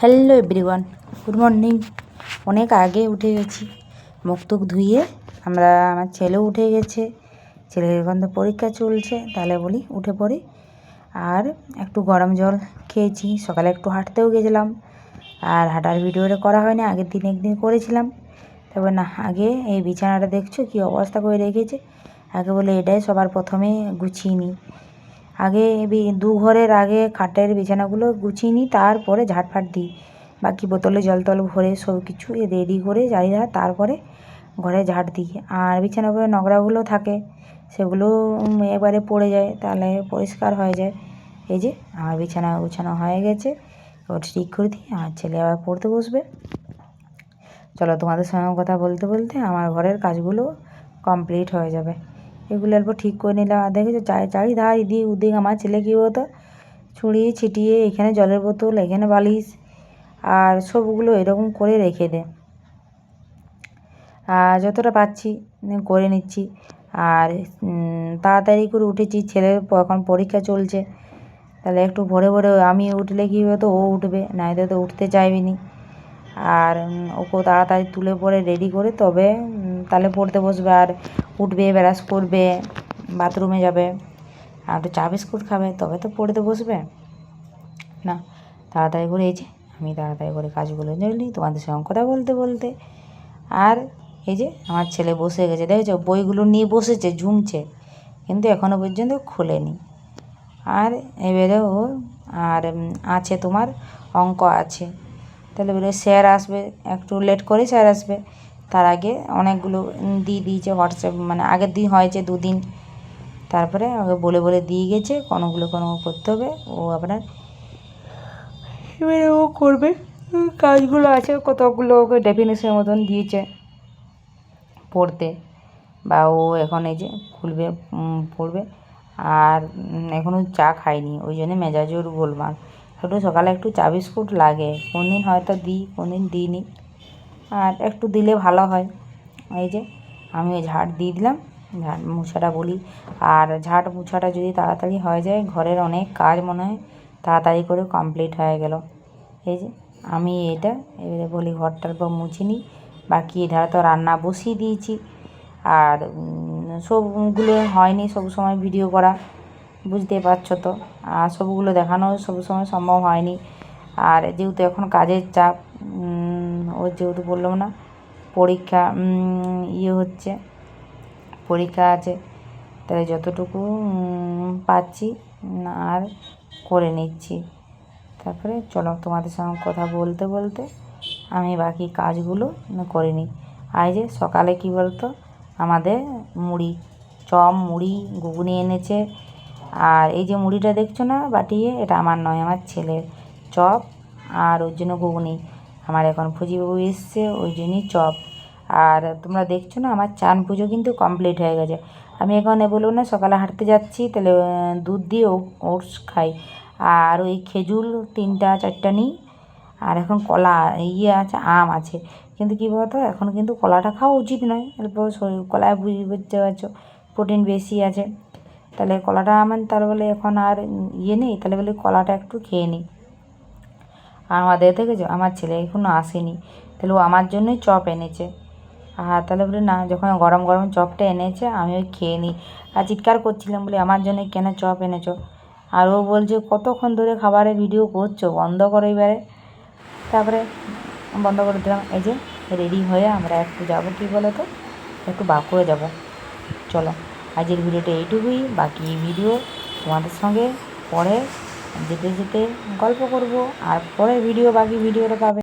Hello everyone, good morning. অনেক আগে উঠে গেছি, মুখ টুক ধুয়ে আমার ছেলেও উঠে গেছে। ছেলের এখন তো পরীক্ষা চলছে, তাহলে বলি উঠে পড়ি। আর একটু গরম জল খেয়েছি, সকালে একটু হাঁটতেও গেছিলাম। আর হাঁটার ভিডিওটা করা হয়নি, আগের দিন একদিন করেছিলাম। তবে না, আগে এই বিছানাটা দেখছো কী অবস্থা করে রেখেছে। আগে বলে এটাই সবার প্রথমে গুছিয়ে নিই। আগে দু ঘরের আগে খাটের বিছানাগুলো গুছিয়ে নিই, তারপরে ঝাঁটফাট দিই। বাকি বোতলে জল টল ভরে সব কিছু রেডি করে জানিয়ে তারপরে ঘরে ঝাঁট দিই। আর বিছানার উপরে নোংরাগুলো থাকে, সেগুলো এবারে পড়ে যায়, তাহলে পরিষ্কার হয়ে যায়। এই যে আমার বিছানা গুছানো হয়ে গেছে, এবার ঠিক করে দিই। আমার ছেলে আবার পড়তে বসবে। চলো, তোমাদের সঙ্গে কথা বলতে বলতে আমার ঘরের কাজগুলো কমপ্লিট হয়ে যাবে। এগুলো অল্প ঠিক করে নিলাম। আর দেখেছো চারিধার এদিক ওদিক আমার ছেলে কী হতো ছড়িয়ে ছিটিয়ে, এখানে জলের বোতল, এখানে বালিশ, আর সবগুলো এরকম করে রেখে দেয়। আর যতটা পাচ্ছি করে নিচ্ছি। আর তাড়াতাড়ি করে উঠেছি, ছেলের এখন পরীক্ষা চলছে, তাহলে একটু ভোরে ভোরে আমি উঠলে কী হতো, ও উঠবে, নাইলে তো উঠতে চাইবে না। আর ওকে তাড়াতাড়ি তুলে পরে রেডি করে তবে তাহলে পড়তে বসবে। আর উঠবে, ব্রাশ করবে, বাথরুমে যাবে, আর একটু চা বিস্কুট খাবে, তবে তো পড়তে বসবে না। তাড়াতাড়ি করে এই যে আমি তাড়াতাড়ি করে কাজগুলো নিই তোমাদের সঙ্গে কথা বলতে বলতে। আর এই যে আমার ছেলে বসে গেছে, দেখেছো বইগুলো নিয়ে বসেছে, ঝুমছে, কিন্তু এখনও পর্যন্ত খোলেনি। আর এবারে ও আর আছে তোমার অঙ্ক আছে, তাহলে বলে স্যার আসবে, একটু লেট করে স্যার আসবে। তার আগে অনেকগুলো দিয়ে দিয়েছে হোয়াটসঅ্যাপ, মানে আগের দিন হয়েছে দুদিন, তারপরে ওকে বলে বলে দিয়ে গেছে কোনোগুলো করতে হবে। ও আপনার এবারে ও করবে, কাজগুলো আছে কতগুলো ওকে ডেফিনেশনের মতন দিয়েছে পড়তে, বা ও এখন এই যে খুলবে, পড়বে। আর এখনও চা খায়নি, ওই জন্য মেজাজও গোলমাল। একটু সকালে একটু চা বিস্কুট লাগে, কোন দিন হয়তো দিই, কোন দিন দিইনি। আর একটু দিলে ভালো হয়। এই যে আমি ওই ঝাঁট দিয়ে দিলাম, ঝাঁট মুছাটা বলি। আর ঝাঁট মুছাটা যদি তাড়াতাড়ি হয়ে যায়, ঘরের অনেক কাজ মনে হয় তাড়াতাড়ি করে কমপ্লিট হয়ে গেল। এই যে আমি এটা এবারে বলি ঘরটার পর মুছে নিই। বাকি এধারে তো রান্না বসিয়ে দিয়েছি। আর সবগুলো হয়নি সব সময় ভিডিও করা, বুঝতে পারছো তো। আর সবগুলো দেখানো সব সময় সম্ভব হয়নি। আর যেহেতু এখন কাজের চাপ, ওর যেহেতু বললাম না পরীক্ষা হচ্ছে, পরীক্ষা আছে, তাই যতটুকু পাচ্ছি আর করে নিচ্ছি। তারপরে চলো তোমাদের সঙ্গে কথা বলতে বলতে আমি বাকি কাজগুলো করে নিই। আর যে সকালে কী বলতো, আমাদের মুড়ি, চপ, মুড়ি, ঘুগনি এনেছে। আর এই যে মুড়িটা দেখছো না বাটিয়ে, এটা আমার নয়, আমার ছেলের। চপ আর ওর জন্য ঘুগনি। আমার এখন ফুজিবাবু এসছে, ওই জন্যই চপ। আর তোমরা দেখছো না আমার চান পুজো কিন্তু কমপ্লিট হয়ে গেছে। আমি এখন বলবো না সকালে হাঁটতে যাচ্ছি, তাহলে দুধ দিয়ে ওটস খাই। আর ওই খেজুর 3-4টা নিই। আর এখন কলা আছে, আম আছে, কিন্তু কী বলতো এখন কিন্তু কলাটা খাওয়া উচিত নয়, অল্প শরীর কলায় বুঝতে পারছো প্রোটিন বেশি আছে। তাহলে কলাটা আমার তার বলে এখন আর নেই, তাহলে বলে কলাটা একটু খেয়ে নিই। আর আমাদের দেখেছো আমার ছেলে এখনও আসেনি, তাহলে ও আমার জন্যই চপ এনেছে। আর তাহলে বলে না, যখন গরম গরম চপটা এনেছে আমি ওই খেয়ে নিই। আর চিৎকার করছিলাম বলে আমার জন্য কেন চপ এনেছো। আর ও বলছে কতক্ষণ ধরে খাবারের ভিডিও করছো, বন্ধ করো এবারে। তারপরে বন্ধ করে দিলাম। এই যে রেডি হয়ে আমরা একটু যাবো, কী বলো তো, একটু বাঁকুড়া যাব। চলো, আজকের ভিডিওটা এইটুকুই। বাকি ভিডিও তোমাদের সঙ্গে পরে যেতে যেতে গল্প করব, আর পরের ভিডিও বাকি ভিডিওটা পাবে।